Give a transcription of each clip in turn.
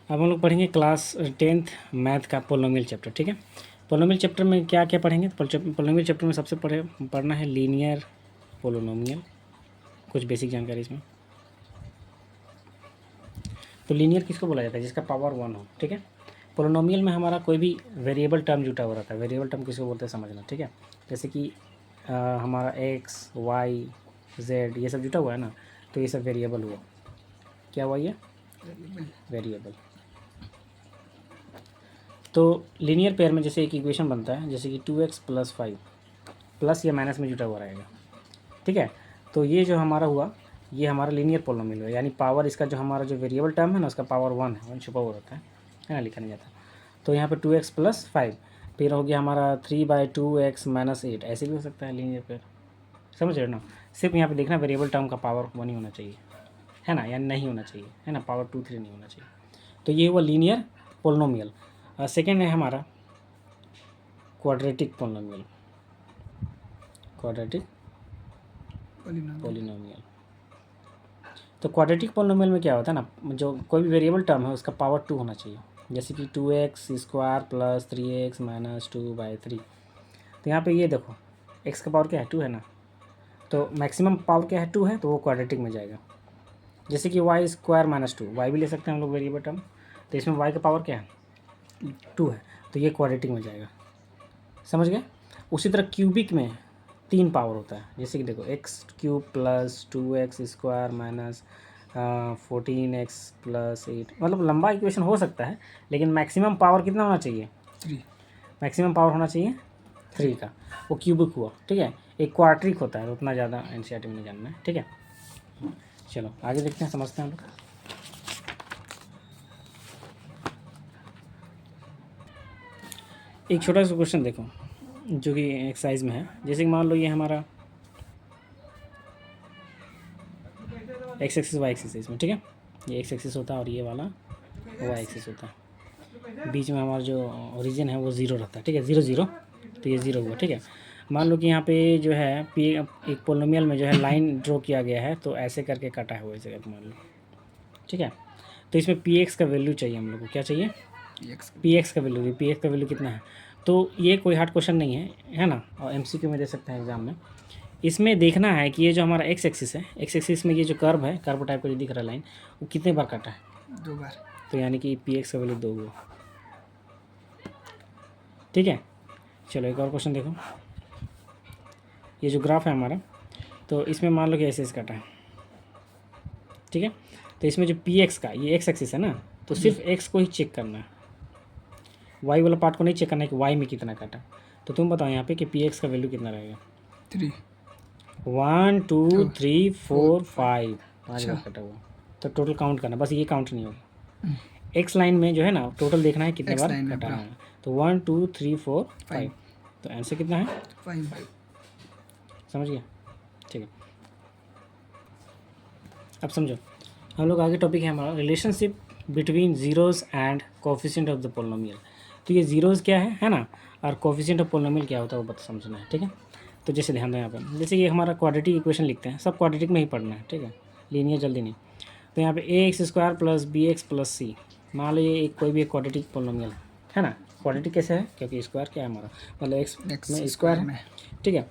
अब हम लोग पढ़ेंगे क्लास 10th मैथ का पोलोमियल चैप्टर। ठीक है, पोलोमियल चैप्टर में क्या क्या पढ़ेंगे? पोलोमियल चैप्टर में सबसे पढ़ना है लीनियर पोलोनोमियल, कुछ बेसिक जानकारी इसमें। तो लीनियर किसको बोला जाता है? जिसका पावर 1 हो। ठीक है, पोलोनोमियल में हमारा कोई भी वेरिएबल टर्म जुटा हुआ रहता है। वेरिएबल टर्म किसको बोलते हैं समझना। ठीक है, जैसे कि हमारा एक्स वाई जेड ये सब जुटा हुआ है ना, तो ये सब वेरिएबल हुआ। क्या हुआ ये? वेरिएबल। तो लीनियर पेयर में जैसे एक इक्वेशन बनता है, जैसे कि 2x + 5 प्लस या माइनस में जुटा हुआ रहेगा। ठीक है, तो ये जो हमारा हुआ ये हमारा लीनियर पोलोमियल हुआ, यानी पावर इसका जो हमारा जो वेरिएबल टर्म है ना उसका पावर 1 है, 1 छुपा हुआ रहता है ना, लिखा नहीं जाता। तो यहाँ पे 2x + 5 फिर हो गया हमारा 3/2x - 8, ऐसे भी हो सकता है लीनियर पेयर। समझ रहे हो ना? सिर्फ यहाँ पे देखना वेरिएबल टर्म का पावर 1 ही होना चाहिए, है ना, यानी नहीं होना चाहिए, है ना, पावर 2 3 नहीं होना चाहिए। तो ये हुआ लीनियर पोलोमियल। सेकेंड है हमारा क्वाड्रेटिक पोलोमियल, क्वाड्रेटिक पोलिनोमियल। तो क्वाड्रेटिक पोलिनोमियल में क्या होता है ना, जो कोई भी वेरिएबल टर्म है उसका पावर 2 होना चाहिए। जैसे कि 2x² + 3x - 2/3। तो यहाँ पे ये देखो x का पावर क्या है? 2 है ना, तो मैक्सिमम पावर क्या है? 2 है, तो वो क्वाड्रेटिक में जाएगा। जैसे कि y² - 2, y भी ले सकते हैं हम लोग वेरिएबल टर्म, तो इसमें y का पावर क्या है? 2 है, तो ये क्वाड्रेटिक में जाएगा। समझ गए? उसी तरह क्यूबिक में 3 पावर होता है, जैसे कि देखो x³ + 2x² - 14x + 8, मतलब लंबा इक्वेशन हो सकता है, लेकिन मैक्सिमम पावर कितना होना चाहिए? 3। मैक्सिमम पावर होना चाहिए 3 का, वो क्यूबिक हुआ। ठीक है, एक क्वाड्रिक होता है, तो उतना ज़्यादा एनसीईआरटी में नहीं जानना है। ठीक है, चलो आगे देखते हैं, समझते हैं हम लोग। एक छोटा सा क्वेश्चन देखो जो कि एक्सरसाइज में है। जैसे कि मान लो ये हमारा एक्स एक्सिस वाई एक्सिस है इसमें। ठीक है, ये एक्स एक्सिस होता है और ये वाला वाई एक्सिस होता है। बीच में हमारा जो ओरिजिन है वो 0 रहता है। ठीक है, 0 0, तो ये 0 हुआ। ठीक है, मान लो कि यहाँ पे जो है एक पोलिनोमियल में जो है लाइन ड्रॉ किया गया है, तो ऐसे करके कटा है वो इस जगह मान लो। ठीक है, तो इसमें पी एक्स का वैल्यू चाहिए हम लोग को। क्या चाहिए? पी एक्स का वैल्यू। पी एक्स का वैल्यू कितना है? तो ये कोई हार्ड क्वेश्चन नहीं है ना, और एमसीक्यू में दे सकते हैं एग्जाम में। इसमें देखना है कि ये जो हमारा एक्स एक्सिस है, एक्स एक्सिस में ये जो कर्व है, कर्व टाइप का जो दिख रहा है लाइन, वो कितने बार काटा है? 2 बार। तो यानी कि पी एक्स का वैल्यू 2 हुआ। ठीक है, चलो एक और क्वेश्चन देखो। ये जो ग्राफ है हमारा, तो इसमें मान लो कि ऐसे काटा है। ठीक है, तो इसमें जो पी एक्स का, ये एक्स एक्सिस है ना, तो सिर्फ एक्स को ही चेक करना है, वाई वाला पार्ट को नहीं चेक करना है कि वाई में कितना काटा। तो तुम बताओ यहाँ पे कि पी एक्स का वैल्यू कितना रहेगा? 3। 1 2 3 4 5, 5 बार अच्छा। कटा हुआ। तो टोटल काउंट करना, बस ये काउंट नहीं होगा। एक्स लाइन में जो है ना टोटल देखना है कितने X बार line में कटा पूरा। है। तो 1 2 3 4 5, 5। तो आंसर कितना है? 5। समझ गया? ठीक है, अब समझो हम लोग आगे टॉपिक है हमारा relationship between zeros and coefficient of the polynomial. तो ये जीरोज़ क्या है ना, और कोफिशिएंट ऑफ पोलिनोमियल क्या होता है वो बता समझना है। ठीक है, तो जैसे ध्यान दो यहाँ पर, जैसे ये हमारा क्वाड्रेटिक इक्वेशन लिखते हैं, सब क्वाड्रेटिक में ही पढ़ना है। ठीक है, लीनियर जल्दी नहीं। तो यहाँ पे ax² + bx + c, मान लो ये एक कोई भी एक क्वाड्रेटिक पोलिनोमियल है ना। क्वाड्रेटिक कैसे है? क्योंकि स्क्वायर क्या है हमारा, मतलब एक्स में स्क्वायर है। ठीक है,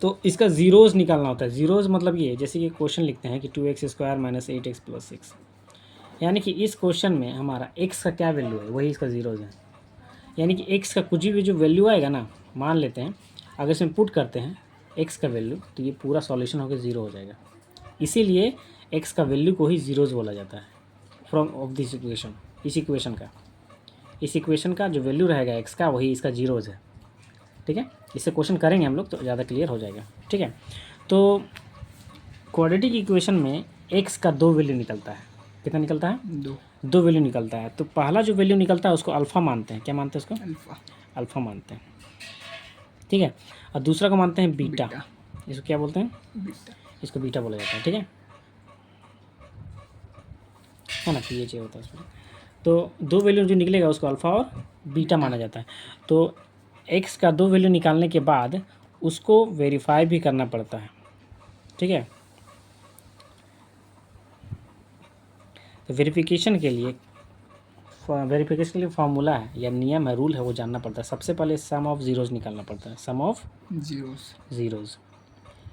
तो इसका ज़ीरोज़ निकालना होता है। ज़ीरोज़ मतलब ये, जैसे कि क्वेश्चन लिखते हैं कि 2x² - 8x + 6, यानी कि इस क्वेश्चन में हमारा x का क्या वैल्यू है, वही इसका ज़ीरोज़ है। यानी कि x का कुछ भी जो वैल्यू आएगा ना, मान लेते हैं अगर इसमें पुट करते हैं x का वैल्यू, तो ये पूरा सॉल्यूशन होकर 0 हो जाएगा। इसीलिए x का वैल्यू को ही ज़ीरोज़ बोला जाता है फ्रॉम ऑफ दिस इक्वेशन। इस इक्वेशन का जो वैल्यू रहेगा x का, वही इसका ज़ीरोज़ है। ठीक है, इससे क्वेश्चन करेंगे हम लोग तो ज़्यादा क्लियर हो जाएगा। ठीक है, तो क्वाड्रेटिक इक्वेशन में x का 2 वैल्यू निकलता है। कितना निकलता है? 2 वैल्यू निकलता है। तो पहला जो वैल्यू निकलता है उसको अल्फ़ा मानते हैं। क्या मानते हैं उसको? अल्फ़ा मानते हैं। ठीक है, और दूसरा को मानते हैं बीटा। इसको क्या बोलते हैं? बीटा। इसको बीटा बोला जाता है। ठीक है ना, पीएच होता है उसमें। तो 2 वैल्यू जो निकलेगा उसको अल्फ़ा और बीटा माना जाता है। तो x का 2 वैल्यू निकालने के बाद उसको वेरीफाई भी करना पड़ता है। ठीक है, तो वेरिफिकेशन के लिए वेरिफिकेशन के लिए फार्मूला है या नियम है, रूल है, वो जानना पड़ता है। सबसे पहले सम ऑफ ज़ीरोज़ निकालना पड़ता है, सम ऑफ ज़ीरोज़।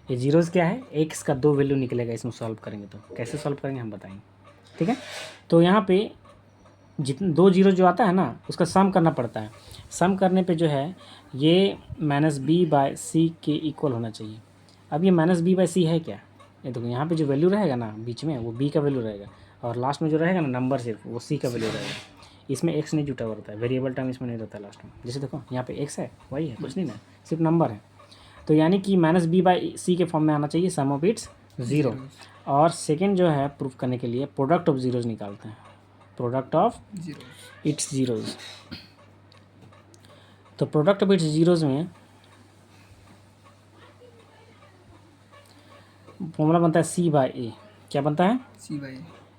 ये ज़ीरोज़ क्या है, एक्स का 2 वैल्यू निकलेगा इसमें सॉल्व करेंगे। तो कैसे सॉल्व करेंगे हम बताएंगे, ठीक है। तो यहाँ पे जितने 2 जीरो जो आता है ना, उसका सम करना पड़ता है। सम करने पे जो है ये -b/c के इक्वल होना चाहिए। अब ये -b/c है क्या, ये देखो यहाँ पे जो वैल्यू रहेगा ना बीच में, वो b का वैल्यू रहेगा, और लास्ट में जो रहेगा ना नंबर सिर्फ, वो c का वैल्यू रहेगा। इसमें x नहीं जुटा हुआ रहता है, वेरिएबल टर्म इसमें नहीं रहता है लास्ट में। जैसे देखो यहाँ पे x है, वही है, कुछ नहीं ना, सिर्फ नंबर है। तो यानी कि -b/c के फॉर्म में आना चाहिए सम ऑफ इट्स ज़ीरो। और सेकेंड जो है प्रूफ करने के लिए प्रोडक्ट ऑफ ज़ीरोज़ निकालते हैं, प्रोडक्ट ऑफ इट्स ज़ीरोज़। तो प्रोडक्ट ऑफ इट्स ज़ीरोज़ में फॉर्मूला बनता है c/a। क्या बनता है,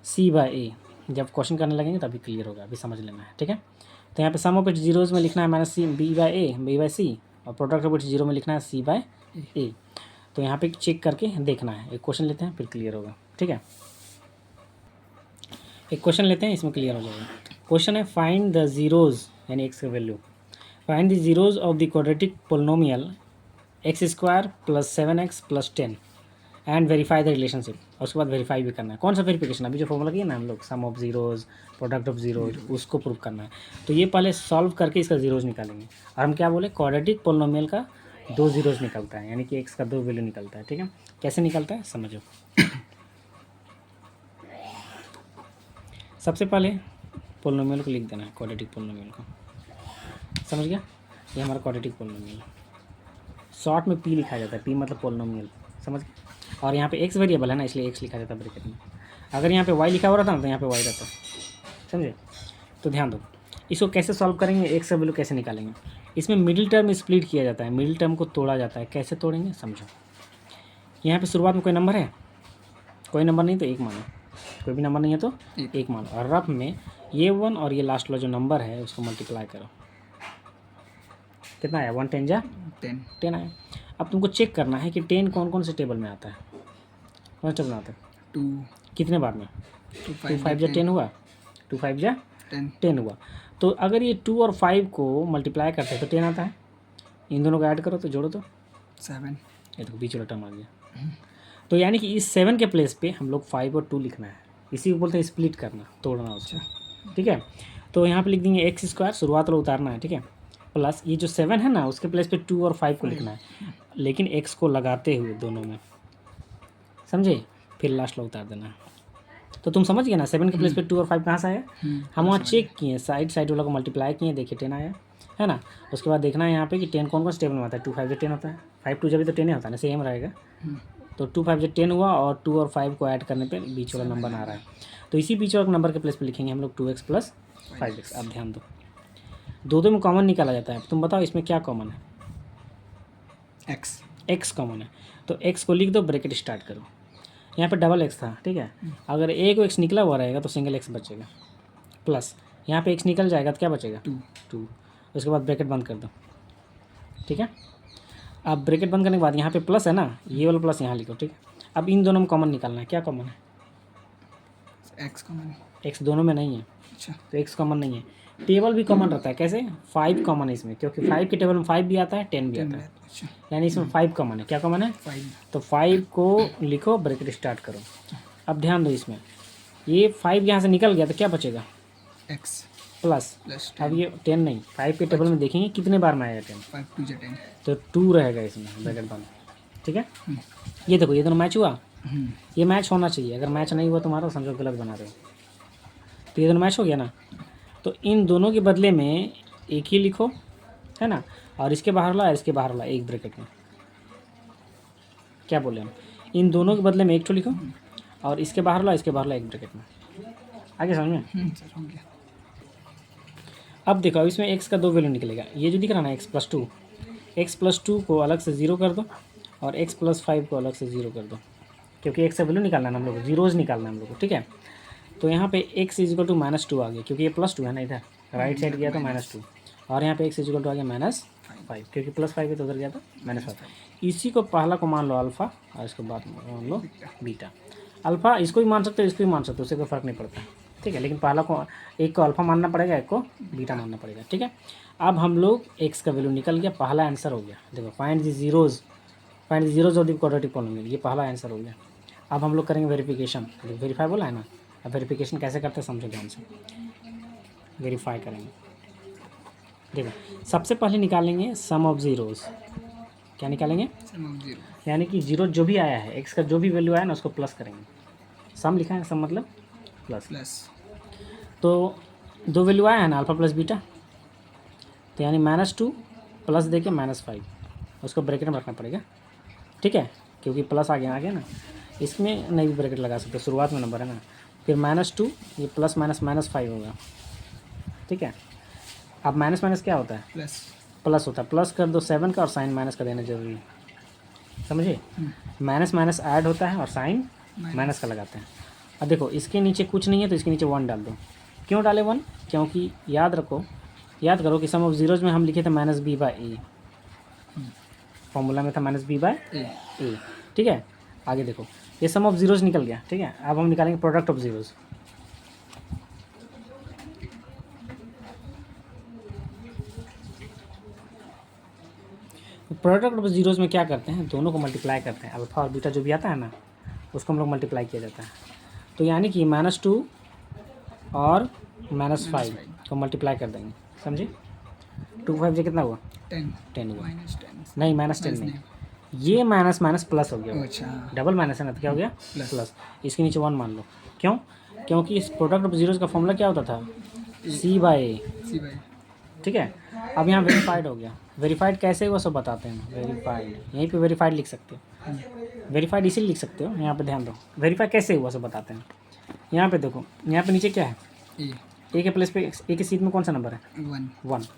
c/a। जब क्वेश्चन करने लगेंगे तभी क्लियर होगा, अभी समझ लेना है, ठीक है। तो यहाँ पे सम ऑफ इट्स ज़ीरोज़ में लिखना है b/a, और प्रोडक्ट ऑफ इट्स ज़ीरो में लिखना है c/a। तो यहाँ पे चेक करके देखना है। एक क्वेश्चन लेते हैं फिर क्लियर होगा, ठीक है। एक क्वेश्चन लेते हैं, इसमें क्लियर हो जाएगा। क्वेश्चन है फाइंड द ज़ीरोज़, यानी एक्स का value, find the zeros of the quadratic polynomial x² + 7x + 10 and verify the relationship. और उसके बाद वेरीफाई भी करना है। कौन सा वेरिफिकेशन, अभी जो फॉर्मूला किया ना हम लोग, sum of zeros, product of zeros, उसको प्रूव करना है। तो ये पहले सॉल्व करके इसका ज़ीरोज़ निकालेंगे। और हम क्या बोले, क्वाड्रेटिक पोलिनोमियल का 2 ज़ीरोज़ निकलता है, यानी कि x का 2 वैल्यू निकलता है, ठीक है। कैसे निकलता है समझो। सबसे पहले पोलिनोमियल को लिख देना है, क्वाड्रेटिक पोलिनोमियल को, समझ गया। ये हमारा क्वाड्रेटिक पोलिनोमियल, शॉर्ट में p लिखा जाता है, p मतलब पोलिनोमियल, समझ। और यहाँ पे x वेरिएबल है ना, इसलिए x लिखा जाता है ब्रैकेट में। अगर यहाँ पे y लिखा हुआ रहता ना तो यहाँ पे y रहता, समझे। तो ध्यान दो, इसको कैसे सॉल्व करेंगे, x का वैल्यू कैसे निकालेंगे। इसमें मिडिल टर्म स्प्लिट किया जाता है, मिडिल टर्म को तोड़ा जाता है। कैसे तोड़ेंगे समझो। यहाँ पे शुरुआत में कोई नंबर है, कोई नंबर नहीं तो 1 मानो, कोई भी नंबर नहीं है तो 1 मानो, और रफ में ये 1 और ये लास्ट वाला जो नंबर है उसको मल्टीप्लाई करो। कितना आया, 1 10 जा 10 आया। अब तुमको चेक करना है कि 10 कौन कौन से टेबल में आता है, कौन से टेबल में आता है, 2 कितने बार में, 2 5 जा 10 हुआ, 2 5 जा 10 हुआ। तो अगर ये 2 और 5 को मल्टीप्लाई करते हैं तो 10 आता है। इन दोनों को ऐड करो तो जोड़ो तो 7, ये तो बीच वाला टर्म आ गया। तो यानी कि इस 7 के प्लेस पे हम लोग 5 और 2 लिखना है। इसी को बोलते हैं स्प्लिट करना, तोड़ना उसको, ठीक है। तो यहाँ पे लिख देंगे x², शुरुआत वाला उतारना है, ठीक है, प्लस ये जो 7 है ना उसके प्लेस पे 2 और 5 को लिखना है, लेकिन x को लगाते हुए दोनों में, समझे। फिर लास्ट ला उतार देना है। तो तुम समझ गए ना, 7 के प्लेस पे 2 और 5 कहाँ से आया, हम वहाँ चेक किए, साइड वाला को मल्टीप्लाई किए, देखिए 10 आया, है ना। उसके बाद देखना है यहाँ पे कि 10 कौन कौन से टेबल में आता है, 2 5 10 होता है, 5 2 जब तो 10 ही होता है ना, सेम रहेगा। तो 2 5 10 हुआ, और 2 और 5 को ऐड करने पे बीच वाला नंबर आ रहा है। तो इसी बीच वाले नंबर के प्लेस पे लिखेंगे हम लोग 2x + 5x। अब ध्यान दो, दो में कॉमन निकाला जाता है। तुम बताओ इसमें क्या कॉमन है, x कॉमन है। तो x को लिख दो, ब्रैकेट स्टार्ट करो। यहाँ पे डबल x था, ठीक है। अगर एक x निकला हुआ रहेगा तो सिंगल x बचेगा, प्लस यहाँ पे x निकल जाएगा तो क्या बचेगा, 2। उसके बाद ब्रैकेट बंद कर दो, ठीक है। अब ब्रैकेट बंद करने के बाद यहाँ पे प्लस है ना, ये वाला प्लस यहाँ लिखो, ठीक है। अब इन दोनों में कॉमन निकालना है। क्या कॉमन है, x कॉमन, x दोनों में नहीं है, अच्छा। तो x कॉमन नहीं है। टेबल भी कॉमन रहता है, कैसे, 5 कॉमन है इसमें, क्योंकि 5 के टेबल में 5 भी आता है, 10 भी आता है, यानी इसमें 5 कॉमन है। क्या कॉमन है, 5। तो 5 को लिखो, ब्रैकेट स्टार्ट करो। अब ध्यान दो, इसमें ये 5 यहाँ से निकल गया तो क्या बचेगा, x प्लस अब ये 10 नहीं, 5 के टेबल में देखेंगे कितने बार में आएगा 10, 5 2 10, तो 2 रहेगा इसमें, ब्रैकेट बंद, ठीक है। ये देखो ये दोनों मैच हुआ, ये मैच होना चाहिए। अगर मैच नहीं हुआ तुम्हारा समझो गलत बना रहे हो। तो ये दोनों मैच हो गया ना, तो इन दोनों के बदले में एक ही लिखो, है ना, और इसके बाहर ला, इसके बाहर ला, एक ब्रैकेट में। क्या बोले हम, इन दोनों के बदले में एक ठो लिखो, और इसके बाहर ला, इसके बाहर ला, एक ब्रैकेट में। आगे समझ में, अब देखो, अब इसमें x का 2 वैल्यू निकलेगा। ये जो दिख रहा है ना x + 2 को अलग से 0 कर दो, और x + 5 को अलग से 0 कर दो, क्योंकि x का वैल्यू निकालना है हम लोग को, ज़ीरोज़ निकालना है हम लोग को, ठीक है। तो यहाँ पे x = -2 आ गया, क्योंकि ये +2 है ना, इधर राइट साइड गया तो -2, और यहाँ पे x = आ गया -5, क्योंकि +5 है तो उधर गया था -5। इसी को पहला को मान लो अल्फ़ा, और इसके बाद मान लो बीटा। अल्फ़ा इसको भी मान सकते हो, इसको भी मान सकते हो, उससे कोई फ़र्क नहीं पड़ता, ठीक है, लेकिन पहला को एक को अल्फा मानना पड़ेगा, एक को बीटा मानना पड़ेगा। ठीक है, अब हम लोग एक्स का वैल्यू निकल गया, पहला आंसर हो गया। देखो find the zeros of the quadratic polynomial, ये पहला आंसर हो गया। अब हम लोग करेंगे वेरिफिकेशन, वेरीफाई बोला है ना। अब वेरिफिकेशन कैसे करते हैं समझो ध्यान से। वेरीफाई करेंगे, देखो सबसे पहले निकालेंगे सम ऑफ ज़ीरोज़। क्या निकालेंगे? सम ऑफ जीरो, यानी कि जीरो जो भी आया है, एक्स का जो भी वैल्यू आया ना उसको प्लस करेंगे। सम लिखा है, सम मतलब प्लस। प्लस तो दो वैल्यू आया है ना, अल्फा प्लस बीटा, तो यानी -2 प्लस देके -5, उसको ब्रैकेट में रखना पड़ेगा। ठीक है, क्योंकि प्लस आ गया ना, इसमें नहीं भी ब्रैकेट लगा सकते, शुरुआत में नंबर है ना। फिर -2, ये प्लस माइनस -5 होगा। ठीक है, अब माइनस माइनस क्या होता है? प्लस, प्लस होता है। प्लस कर दो 7 का और साइन माइनस का देना जरूरी है, समझे। माइनस माइनस ऐड होता है और साइन माइनस का लगाते हैं। अब देखो इसके नीचे कुछ नहीं है तो इसके नीचे 1 डाल दो। क्यों डाले 1? क्योंकि याद करो कि सम ऑफ जीरोज़ में हम लिखे थे -b/a, फॉर्मूला में था -b/a। ठीक है, आगे देखो ये सम ऑफ जीरोज़ निकल गया। ठीक है, अब हम निकालेंगे product of zeros. Product of zeros में क्या करते हैं, दोनों को मल्टीप्लाई करते हैं। अल्फा और बीटा जो भी आता है ना उसको हम लोग मल्टीप्लाई किया जाता है। तो यानी कि -2 और -5 को मल्टीप्लाई कर देंगे, समझे। 2 5 से कितना हुआ? 10 हुआ। नहीं -10 नहीं, ये माइनस माइनस प्लस हो गया। अच्छा, डबल माइनस है ना, तो क्या हो गया? प्लस। इसके नीचे 1 मान लो। क्यों? क्योंकि इस प्रोडक्ट ऑफ जीरोज़ का फॉर्मूला क्या होता था? c/a। ठीक है, अब यहाँ वेरीफाइड हो गया। वेरीफाइड कैसे हुआ सब बताते हैं। वेरीफाइड यहीं पे वेरीफाइड लिख सकते हो, वेरीफाइड इसीलिए लिख सकते हो। यहाँ पे ध्यान दो, वेरीफाई कैसे हुआ सब बताते हैं। यहाँ पे देखो, यहाँ पे नीचे क्या है? ए के प्लेस पे ए के सीट में कौन सा नंबर है? 1।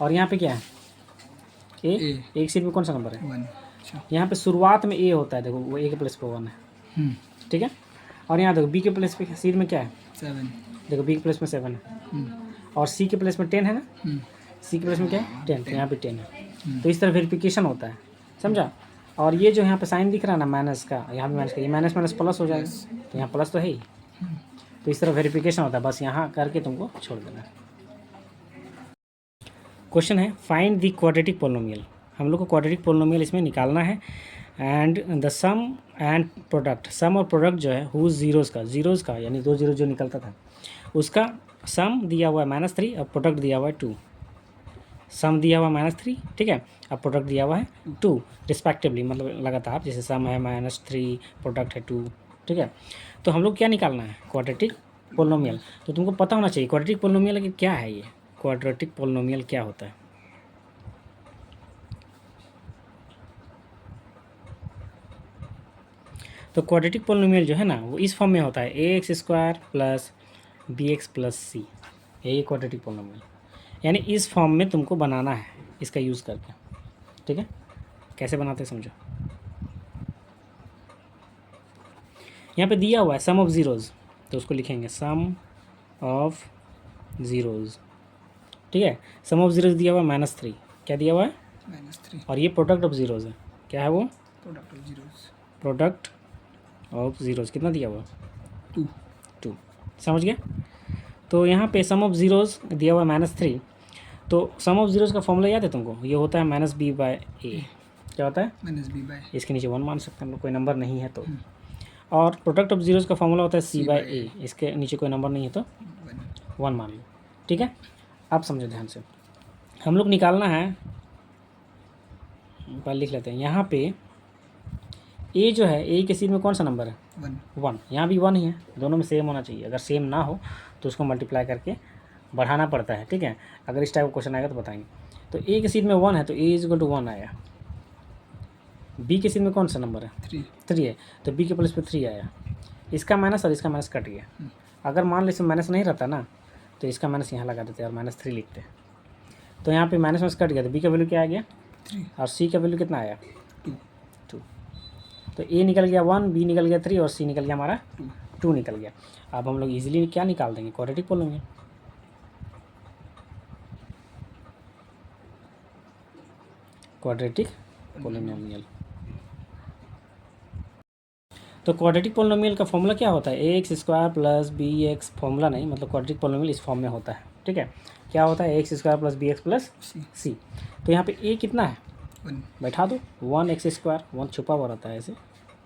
और यहाँ पे क्या है? ए के सीट में कौन सा नंबर है? 1। यहाँ पे शुरुआत में ए होता है, देखो वो ए के प्लेस पे 1 है। ठीक है, और यहाँ देखो बी के प्लेस पे सीट में क्या है? 7। देखो बी के प्लेस में 7 है और सी के प्लेस में 10 है ना। सी के प्लेस में क्या है? 10, तो यहाँ पे 10 है। तो इस तरह वेरिफिकेशन होता है, समझा। और ये जो यहाँ पे साइन दिख रहा है ना माइनस का, यहाँ पे माइनस का, ये माइनस माइनस प्लस हो जाएगा, तो यहाँ प्लस तो है ही। तो इस तरह वेरिफिकेशन होता है, बस यहाँ करके तुमको छोड़ देना है। क्वेश्चन है फाइंड द क्वाड्रेटिक पोलिनोमियल। हम लोग को क्वाड्रेटिक पोलिनोमियल इसमें निकालना है। And the sum and product, sum और प्रोडक्ट जो है हुज जीरोज़ का यानी 2 जीरो जो निकलता था उसका सम दिया हुआ है -3 और प्रोडक्ट दिया हुआ है 2। सम दिया हुआ -3, ठीक है, अब प्रोडक्ट दिया हुआ है 2 रिस्पेक्टिवली, मतलब लगातार, जैसे सम है -3, प्रोडक्ट है 2। ठीक है, तो हम लोग क्या निकालना है? Quadratic polynomial. तो तुमको पता होना चाहिए क्वाड्रेटिक पोलिनोमियल क्या है। ये क्वाड्रेटिक पोलिनोमियल क्या होता है? तो क्वाड्रेटिक पोलिनोमियल जो है ना वो इस फॉर्म में होता है ax² + bx + c। यही क्वाड्रेटिक पोलिनोमियल, यानी इस फॉर्म में तुमको बनाना है इसका यूज़ करके। ठीक है, कैसे बनाते हैं समझो। यहाँ पे दिया हुआ है सम ऑफ ज़ीरोज़, तो उसको लिखेंगे सम ऑफ ज़ीरोज़। ठीक है, सम ऑफ ज़ीरोज़ दिया हुआ है -3, क्या दिया हुआ है? -3। और ये प्रोडक्ट ऑफ ज़ीरोज़ है, क्या है वो? Product of zeros. कितना दिया हुआ? 2। समझ गया। तो यहाँ पे सम ऑफ ज़ीरोज़ दिया हुआ है -3, तो सम ऑफ ज़ीरोज़ का फॉर्मूला याद है तुमको? ये होता है -b/a। क्या होता है? -b/a। इसके नीचे 1 मान सकते हैं हम लोग, कोई नंबर नहीं है तो। और प्रोडक्ट ऑफ ज़ीरोज़ का फॉर्मूला होता है c/a, इसके नीचे कोई नंबर नहीं है तो 1 मान लो। ठीक है, आप समझो ध्यान से। हम लोग निकालना है, पहले लिख लेते हैं। यहाँ पे ए जो है, ए के सीट में कौन सा नंबर है? 1। यहाँ भी 1 ही है, दोनों में सेम होना चाहिए। अगर सेम ना हो तो उसको मल्टीप्लाई करके बढ़ाना पड़ता है। ठीक है, अगर इस टाइप का क्वेश्चन आएगा तो बताएंगे। तो ए के सीट में 1 है तो ए = 1 आया। बी के सीट में कौन सा नंबर है? 3 है, तो बी के प्लेस पे 3 आया। इसका माइनस और इसका माइनस कट गया। अगर मान लो इसमें माइनस नहीं रहता ना तो इसका माइनस यहाँ लगा देते और -3 लिखते। तो यहाँ पे माइनस कट गया, तो बी का वैल्यू क्या आ गया? 3। और सी का वैल्यू कितना आया? 2। तो ए निकल गया 1, बी निकल गया 3 और सी निकल गया हमारा 2 निकल गया। अब हम लोग इजीली क्या निकाल देंगे? Quadratic polynomial. तो क्वाड्रेटिक पोलिनोमियल का फॉर्मूला क्या होता है, a x square plus b x, formula नहीं मतलब क्वाड्रेटिक पोलिनोमियल इस फॉर्म में होता है, ठीक है। क्या होता है, a x square plus b x plus c. तो यहाँ पे ए कितना है, बैठा दो 1 एक्स स्क्वायर, 1 छुपा हुआ रहता है ऐसे, है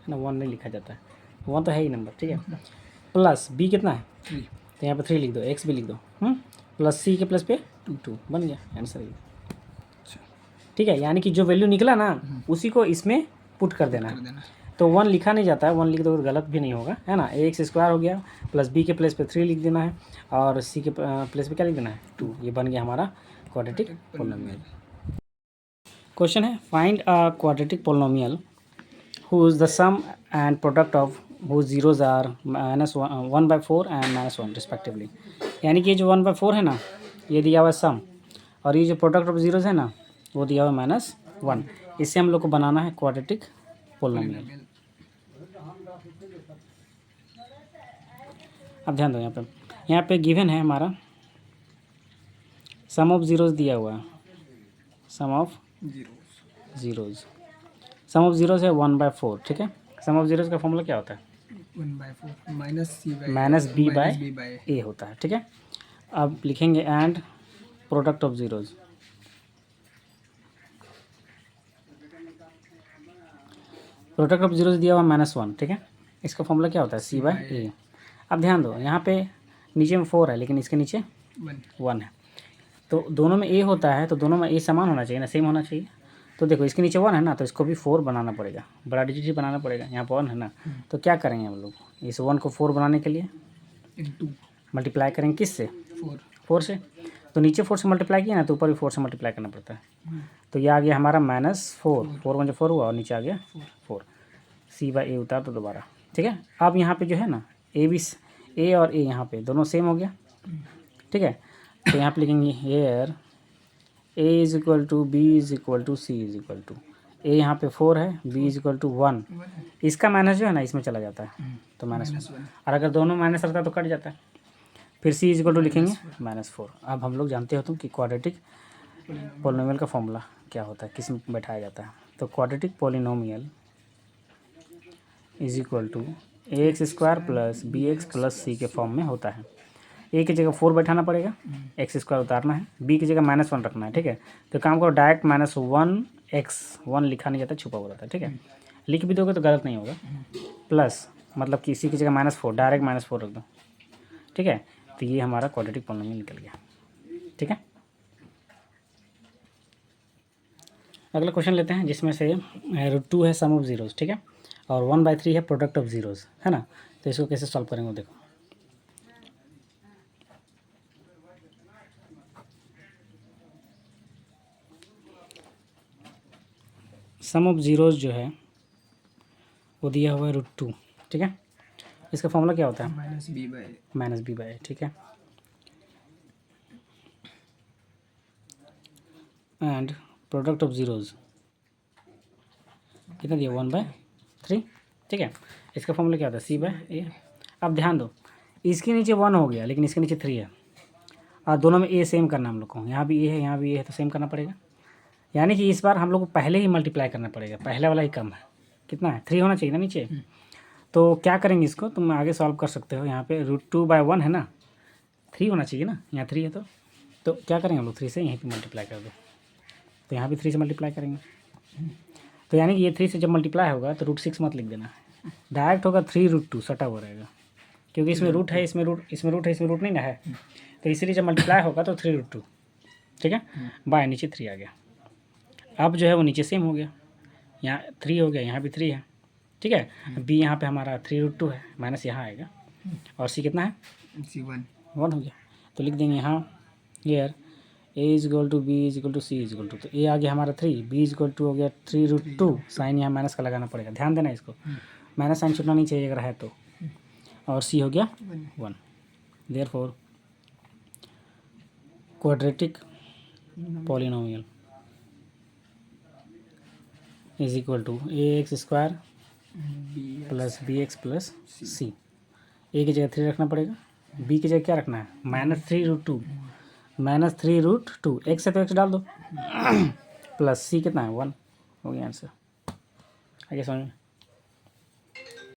ना, 1 नहीं लिखा जाता है, 1 तो है ही नंबर, ठीक है। प्लस बी कितना है 3, तो यहाँ पे 3 लिख दो, एक्स भी लिख दो, प्लस सी के प्लस पे 2 बन गया आंसर ये, ठीक है। यानी कि जो वैल्यू निकला ना उसी को इसमें पुट कर देना है। तो 1 लिखा नहीं जाता है, 1 लिख दो तो गलत भी नहीं होगा, है ना। ए एक्स स्क्वायर हो गया, प्लस बी के प्लेस पे 3 लिख देना है, और सी के प्लेस पे क्या लिख देना है 2। ये बन गया हमारा क्वाड्रेटिक पोलिनोमियल। क्वेश्चन है, find a quadratic polynomial whose the sum and product of whose zeros are -1/4 and -1 respectively। यानी कि ये जो 1/4 है ना, ये दिया हुआ सम, और ये जो प्रोडक्ट ऑफ जीरोज है ना वो दिया हुआ -1। इससे हम लोग को बनाना है क्वाड्रेटिक पोलिनोमियल। अब ध्यान दो, यहाँ पे गिवन है हमारा सम ऑफ जीरोज दिया हुआ है, sum of zeros, sum of zeros है 1/4, ठीक है। सम ऑफ जीरोज का फॉर्मूला क्या होता है, 1/4 माइनस बी बाय ए होता है, ठीक है। अब लिखेंगे and product of zeros, product of zeros दिया हुआ -1, ठीक है। इसका फॉर्मूला क्या होता है, सी बाय ए। अब ध्यान दो, यहाँ पे नीचे में 4 है लेकिन इसके नीचे 1 है, तो दोनों में ए होता है, तो दोनों में ए समान होना चाहिए ना, सेम होना चाहिए। तो देखो इसके नीचे 1 है ना, तो इसको भी 4 बनाना पड़ेगा, बड़ा डिजिट ही बनाना पड़ेगा। यहाँ पर 1 है ना, तो क्या करेंगे हम लोग, इस 1 को 4 बनाने के लिए मल्टीप्लाई करेंगे किस से, 4 से। तो नीचे 4 से मल्टीप्लाई किया ना, तो ऊपर भी 4 से मल्टीप्लाई करना पड़ता है। तो ये आ गया हमारा -4, 4 × 4 हुआ, और नीचे आ गया 4, सी बाय ए उतार तो दोबारा, ठीक है। अब यहाँ पे जो है ना ए और ए यहाँ पे दोनों सेम हो गया, ठीक है। तो यहाँ पे लिखेंगे here a is equal to B is equal to C is equal to, a यहाँ पे 4 है, b इज इक्वल टू 1, इसका माइनस जो है ना इसमें चला जाता है, तो -1, और अगर दोनों माइनस रहता है तो कट जाता है। फिर c इज इक्वल टू लिखेंगे -4। अब हम लोग जानते हो तुम कि क्वाड्रेटिक पोलिनोमियल का फॉर्मूला क्या होता है, किस में बैठाया जाता है। तो quadratic polynomial is equal to a x square plus b x plus c के फॉर्म में होता है। ए की जगह 4 बैठाना पड़ेगा, एक्स स्क्वायर उतारना है, बी की जगह -1 रखना है, ठीक है। तो काम करो डायरेक्ट -1 लिखा नहीं जाता, छुपा हुआ रहता है, ठीक है। लिख भी दोगे तो गलत नहीं होगा, प्लस मतलब कि इसी की जगह -4 डायरेक्ट -4 रख दो, ठीक है। तो ये हमारा क्वाड्रेटिक पोलिनोमियल निकल गया, ठीक है। अगला क्वेश्चन लेते हैं, जिसमें से √2 है सम ऑफ जीरोज, ठीक है, और 1/3 है प्रोडक्ट ऑफ जीरोज, है ना। तो इसको कैसे सॉल्व करेंगे देखो। सम ऑफ जीरोज जो है वो दिया हुआ है √2, ठीक है। इसका फॉर्मूला क्या होता है, -b बाय, ठीक है। एंड प्रोडक्ट ऑफ जीरोज कितना दिया, 1/3, ठीक है। इसका फॉर्मूला क्या होता है, c/a। अब ध्यान दो, इसके नीचे 1 हो गया लेकिन इसके नीचे 3 है, और दोनों में a सेम करना हम लोग को, यहाँ भी a है यहाँ भी a है, तो सेम करना पड़ेगा। यानी कि इस बार हम लोग को पहले ही मल्टीप्लाई करना पड़ेगा, पहले वाला ही कम है, कितना है 3 होना चाहिए ना नीचे। तो क्या करेंगे इसको, तुम आगे सॉल्व कर सकते हो। यहाँ पे √2/1 है ना, 3 होना चाहिए ना, यहाँ 3 है, तो क्या करेंगे हम लोग 3 से यहीं पे मल्टीप्लाई कर दो, तो यहाँ भी 3 से मल्टीप्लाई करेंगे। तो यानी कि ये 3 से जब मल्टीप्लाई होगा तो √6 मत लिख देना, डायरेक्ट होगा 3√2, सटा हुआ रहेगा, क्योंकि इसमें रूट है, इसमें रूट है, इसमें रूट नहीं ना है, तो इसीलिए जब मल्टीप्लाई होगा तो 3√2, ठीक है। बाय नीचे 3 आ गया। अब जो है वो नीचे सेम हो गया, यहाँ 3 हो गया, यहाँ भी 3 है, ठीक है। बी यहाँ पे हमारा 3√2 है, माइनस यहाँ आएगा, और सी कितना है, C1 1 हो गया। तो लिख देंगे यहाँ here a is equal to B is equal to C is equal to, तो a आ गया हमारा 3, b इज इक्वल टू हो गया 3√2, साइन यहाँ माइनस का लगाना पड़ेगा, ध्यान देना इसको, माइनस साइन छूटना नहीं चाहिए अगर है तो, और c हो गया 1। Therefore quadratic polynomial is equal to ax square plus bx plus c। a की जगह 3 रखना पड़ेगा, b की जगह क्या रखना है, -3√2, -3√2, x है तो x डाल दो, प्लस c कितना है 1, हो गया आंसर। आगे समझ में।